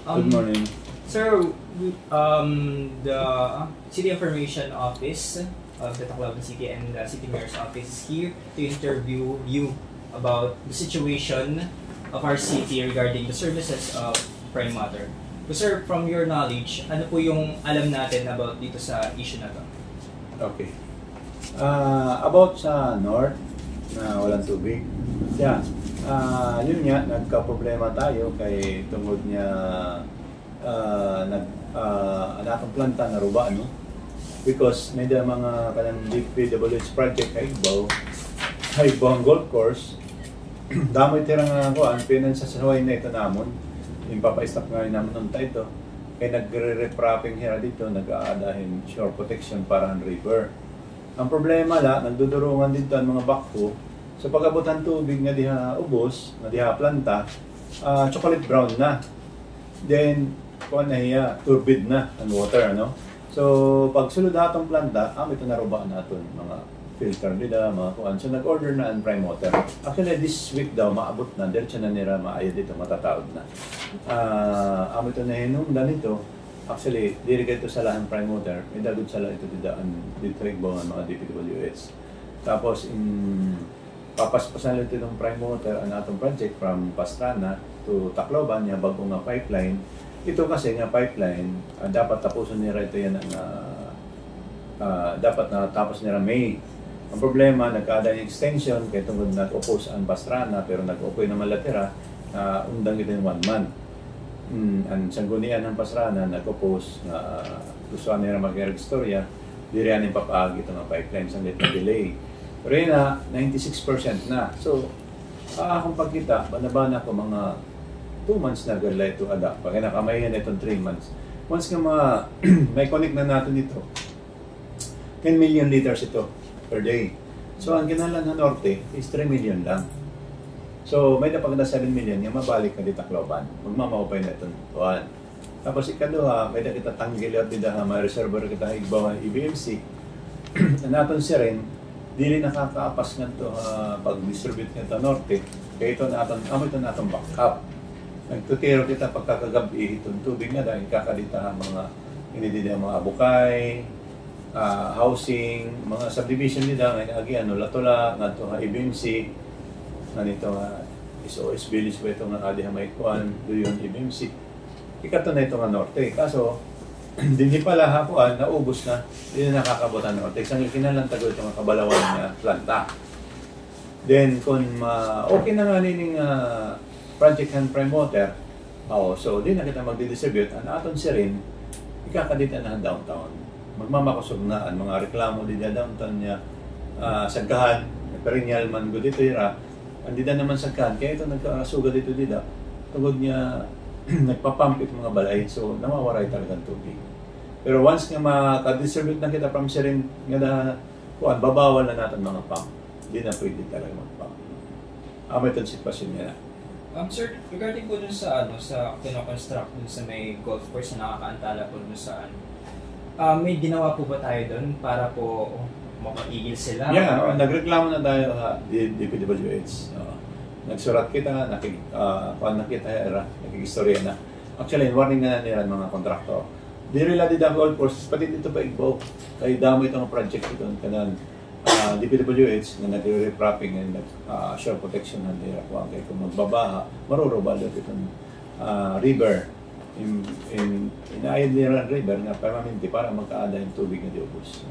Good morning. Sir, the City Information Office of the Tacloban City and the City Mayor's Office is here to interview you about the situation of our city regarding the services of Prime Matter. So sir, from your knowledge, ano po yung alam natin about dito sa issue na to? Okay. About sa North na walang tubig. Yeah. Yun nga, nagka-problema tayo kay tungod niya anatong planta na ruba, no? Because may da mga kanang DPWH project kay Igbaw ang golf course. Damoy tira nga ako, ang pinansasaway na ito namon. Yung papa-stop nga naman nung ito. Kaya nagre-repropping hira dito, nag-aadahin shore protection para ang river. Ang problema la, nagdudurungan dito ang mga backhoe. So pag-abutan tubig nga diha ubos, nga diha planta, chocolate brown na. Then, kuha na hiya, turbid na ang water, no? So, pag sulod atong planta, ito naruba natin, mga filter nila, mga kuhan. So, nag-order na ang Prime Water. Actually, this week daw, maabot na. Diretso na nila, maayod dito, matataod na. Ito na hinungdan ito. Actually, dirigay ito sa lahang Prime Water. May dagod sa lahat ito dito Igbaw ang mga DPWH. Tapos, papaspasan ito ng Prime Water ang atong project from Pastrana to Tacloban, yung bagong nga pipeline. Ito kasi nga pipeline, dapat tapusin nila ito yan dapat na tapos nila May. Ang problema, nagkaada yung extension, kaya tungkol nag-oppose ang Pastrana, pero nag-oppose naman latira, undang ito yung 1 month. Ang sanggunian ng Pastrana, nag-oppose, gusto nila mag-regstorya, diriyan yung papaagi ito ng pipeline, sa little delay. Pero yun na, 96% na. So, akong pagkita, banabana ko mga 2 months na gala ito adapt. Pag nakamayan itong 3 months. Once nga may connect na natin ito, 10 million liters ito per day. So, ang ginalan na norte is 3 million lang. So, may napag na 7 million, yung mabalik na di Tacloban. Magmamaupay na itong tuwan. Tapos ikaduha, may na kita tanggil at didaha, may reservoir kita Igbaw EBMC. Na natin siya rin, di rin nakakaapas nga ito pag-distribute nga ito norte. Kaya ito natin backup. Nagtutiro kita pagkakagabi itong tubig na dahil kakadita mga inidida mga abukay, housing, mga subdivision nila ngayon agi Latula, ngadto nga IBMC, nganito nga SOS Village ba ito nga adi may kuan doon IBMC. Ikato na ito nga norte. Kaso hindi pala hapuan naubos na, hindi na nakakabutan norte. Isang kinalang tago ito nga kabalawan nga planta. Then kung okay na nga nining project and Prime Water, so di na kita magdidistribute, ang aton siya rin, ikakadita na downtown. Magmamakusog na ang mga reklamo di downtown niya, sagkahan, perinyal man go dito ira, hindi na naman sagkahan, kaya ito nagkasuga dito dito, tungod niya, nagpapump ito mga balay, so namawaray talagang tubig. Pero once nga makadistribute na kita from siya rin, nga babawal na natin mga pump, di na pwede talaga mag-pump. Itong sitwasyon niya na. Sir, regarding po dun sa sa kino-construct dun sa may golf course na nakakaantala po dun sa may ginawa po ba tayo dun para po mapaigil sila? Yeah, nagreklamo na tayo DPWH. Nagsurat kita, nakikistorya na. Actually, warning na nila mga kontraktor. Di rila di golf course, pati dito pa Igbaw. Kaya damo itong project ito, kanan DPWH na nagre-repropping and shore protection na nila kung kung magbabaha, marurubal itong river. Inaayad nila ang river na permanente para magkaada yung tubig na diubos.